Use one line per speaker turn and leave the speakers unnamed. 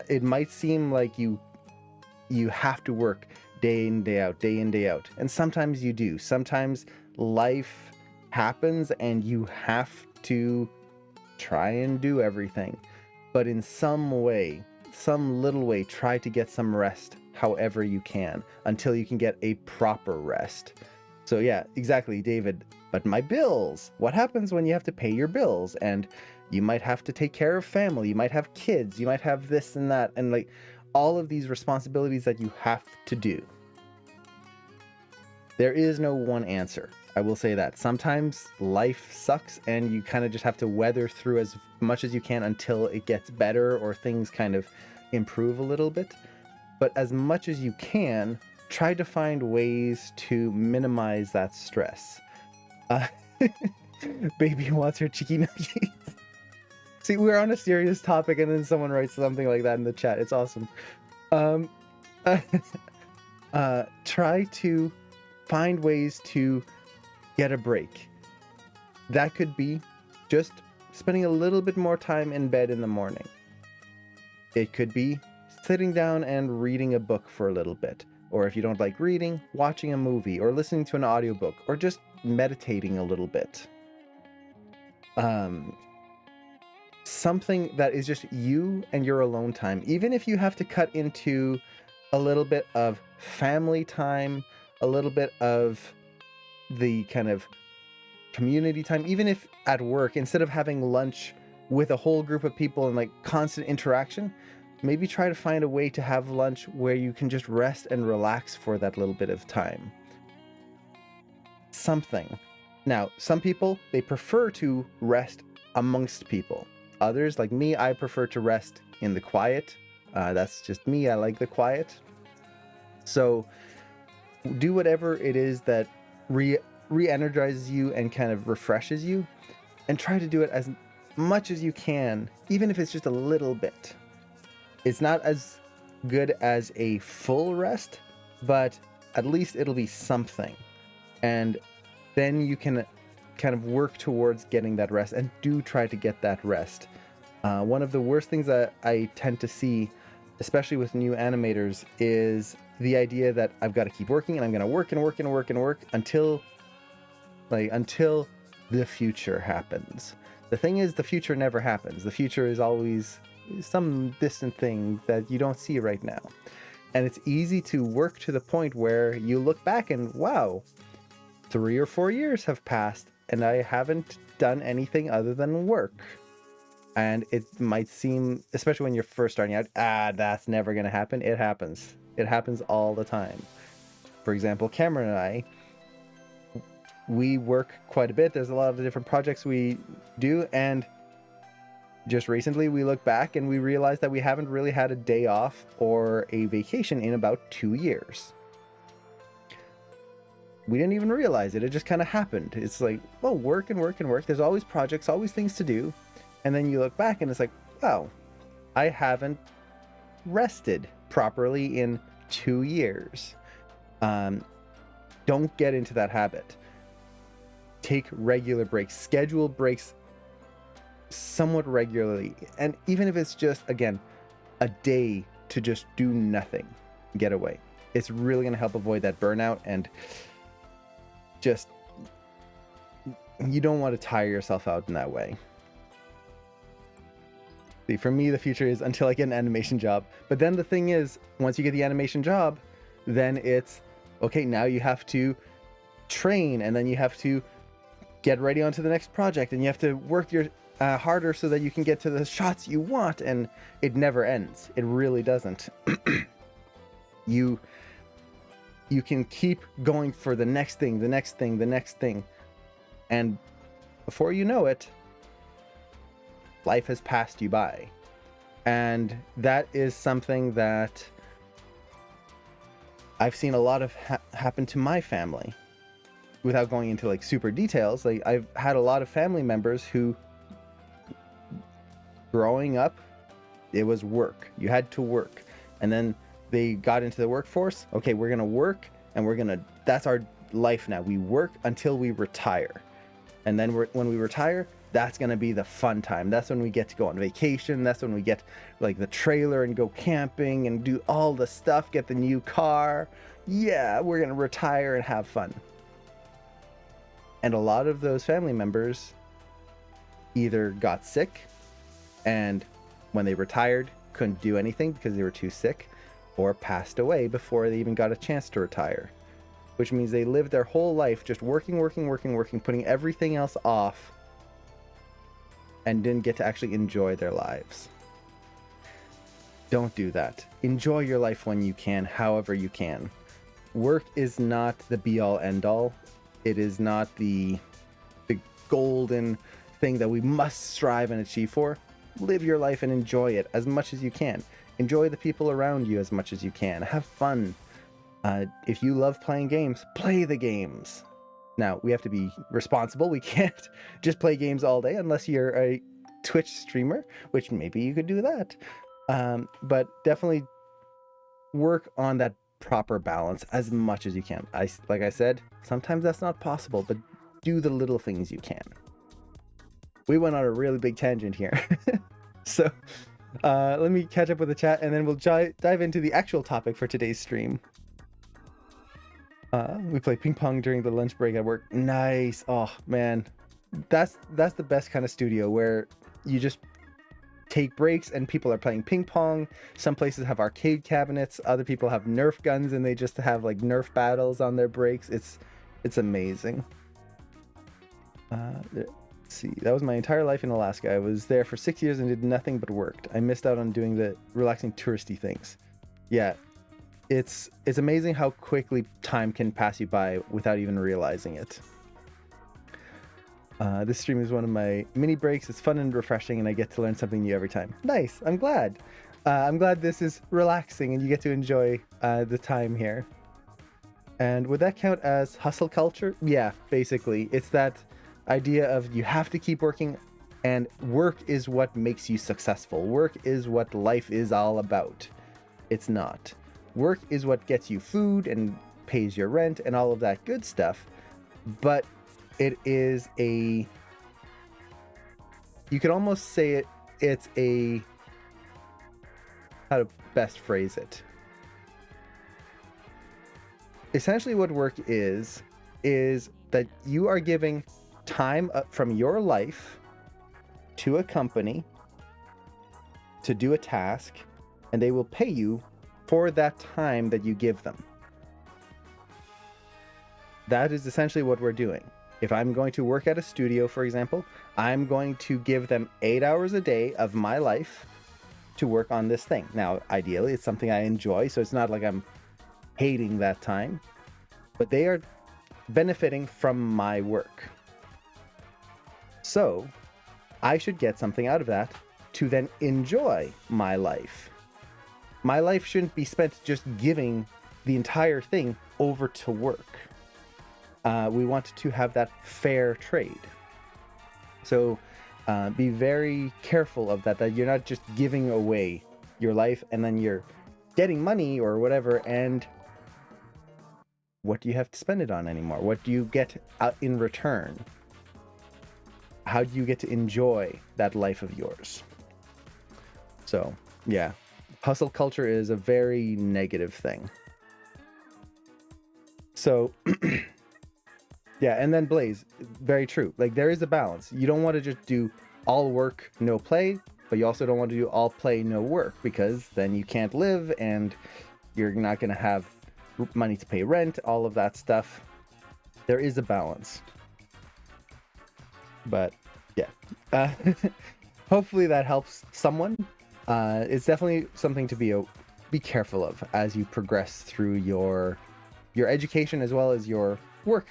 it might seem like you have to work day in, day out, day in, day out. And sometimes you do. Sometimes life happens and you have to try and do everything. But in some way, some little way, try to get some rest however you can until you can get a proper rest. So yeah, exactly, David. But my bills, what happens when you have to pay your bills? And you might have to take care of family, you might have kids, you might have this and that, and like all of these responsibilities that you have to do. There is no one answer. I will say that. Sometimes life sucks and you kind of just have to weather through as much as you can until it gets better or things kind of improve a little bit. But as much as you can, try to find ways to minimize that stress. Baby wants her cheeky nuggies. See, we're on a serious topic and then someone writes something like that in the chat. It's awesome. Try to find ways to get a break. That could be just spending a little bit more time in bed in the morning. It could be sitting down and reading a book for a little bit. Or if you don't like reading, watching a movie or listening to an audiobook or just meditating a little bit. Something that is just you and your alone time. Even if you have to cut into a little bit of family time, a little bit of the kind of community time, even if at work, instead of having lunch with a whole group of people and like constant interaction, maybe try to find a way to have lunch where you can just rest and relax for that little bit of time. Something. Now, some people, they prefer to rest amongst people. Others, like me, I prefer to rest in the quiet. That's just me. I like the quiet. So do whatever it is that re-energizes you and kind of refreshes you, and try to do it as much as you can, even if it's just a little bit. It's not as good as a full rest, but at least it'll be something. And then you can kind of work towards getting that rest, and do try to get that rest. One of the worst things that I tend to see, especially with new animators, is the idea that I've got to keep working and I'm going to work and work and work and work until the future happens. The thing is, the future never happens. The future is always some distant thing that you don't see right now. And it's easy to work to the point where you look back and, wow, 3 or 4 years have passed and I haven't done anything other than work. And it might seem, especially when you're first starting out, that's never going to happen. It happens. It happens all the time. For example, Cameron and I, we work quite a bit. There's a lot of the different projects we do. And just recently we look back and we realized that we haven't really had a day off or a vacation in about 2 years. We didn't even realize it. It just kind of happened. It's like, well, work and work and work. There's always projects, always things to do. And then you look back and it's like, wow, I haven't rested properly in 2 years. Don't get into that habit. Take regular breaks. Schedule breaks somewhat regularly. And even if it's just, again, a day to just do nothing, get away. It's really going to help avoid that burnout, and just, you don't want to tire yourself out in that way. See, for me, the future is until I get an animation job. But then the thing is, once you get the animation job, then it's, okay, now you have to train, and then you have to get ready onto the next project, and you have to work your harder so that you can get to the shots you want, and it never ends. It really doesn't. You can keep going for the next thing, the next thing, the next thing. And before you know it, life has passed you by. And that is something that I've seen a lot of happen to my family. Without going into like super details, like I've had a lot of family members who, growing up, it was work. You had to work. And then they got into the workforce. Okay, we're going to work, and that's our life now. We work until we retire. And then when we retire, That's going to be the fun time. That's when we get to go on vacation. That's when we get like the trailer and go camping and do all the stuff, get the new car. Yeah, we're going to retire and have fun. And a lot of those family members either got sick and when they retired couldn't do anything because they were too sick, or passed away before they even got a chance to retire, which means they lived their whole life just working, putting everything else off, and didn't get to actually enjoy their lives. Don't do that. Enjoy your life when you can, however you can. Work is not the be-all end-all. It is not the golden thing that we must strive and achieve for. Live your life and enjoy it as much as you can. Enjoy the people around you as much as you can. Have fun. If you love playing games, play the games. Now, we have to be responsible. We can't just play games all day unless you're a Twitch streamer, which maybe you could do that. But definitely work on that proper balance as much as you can. Like I said, sometimes that's not possible, but do the little things you can. We went on a really big tangent here. So let me catch up with the chat and then we'll dive into the actual topic for today's stream. We play ping pong during the lunch break at work. Nice. Oh man, that's the best kind of studio where you just take breaks and people are playing ping pong. Some places have arcade cabinets. Other people have Nerf guns and they just have like Nerf battles on their breaks. It's amazing. Let's see. That was my entire life in Alaska. I was there for 6 years and did nothing but worked. I missed out on doing the relaxing touristy things. Yeah. It's amazing how quickly time can pass you by without even realizing it. This stream is one of my mini breaks. It's fun and refreshing and I get to learn something new every time. Nice. I'm glad. I'm glad this is relaxing and you get to enjoy the time here. And would that count as hustle culture? Yeah, basically. It's that idea of you have to keep working, and work is what makes you successful. Work is what life is all about. It's not. Work is what gets you food and pays your rent and all of that good stuff. But it is you could almost say it's how to best phrase it. Essentially what work is that you are giving time from your life to a company to do a task, and they will pay you for that time that you give them. That is essentially what we're doing. If I'm going to work at a studio, for example, I'm going to give them 8 hours a day of my life to work on this thing. Now, ideally, it's something I enjoy, so it's not like I'm hating that time, but they are benefiting from my work. So I should get something out of that to then enjoy my life. My life shouldn't be spent just giving the entire thing over to work. We want to have that fair trade. So be very careful of that you're not just giving away your life and then you're getting money or whatever, and what do you have to spend it on anymore? What do you get in return? How do you get to enjoy that life of yours? So, yeah, hustle culture is a very negative thing. So, yeah, and then Blaze, very true. Like, there is a balance. You don't want to just do all work, no play, but you also don't want to do all play, no work, because then you can't live and you're not going to have money to pay rent, all of that stuff. There is a balance. But yeah, hopefully that helps someone. It's definitely something to be careful of as you progress through your education as well as your work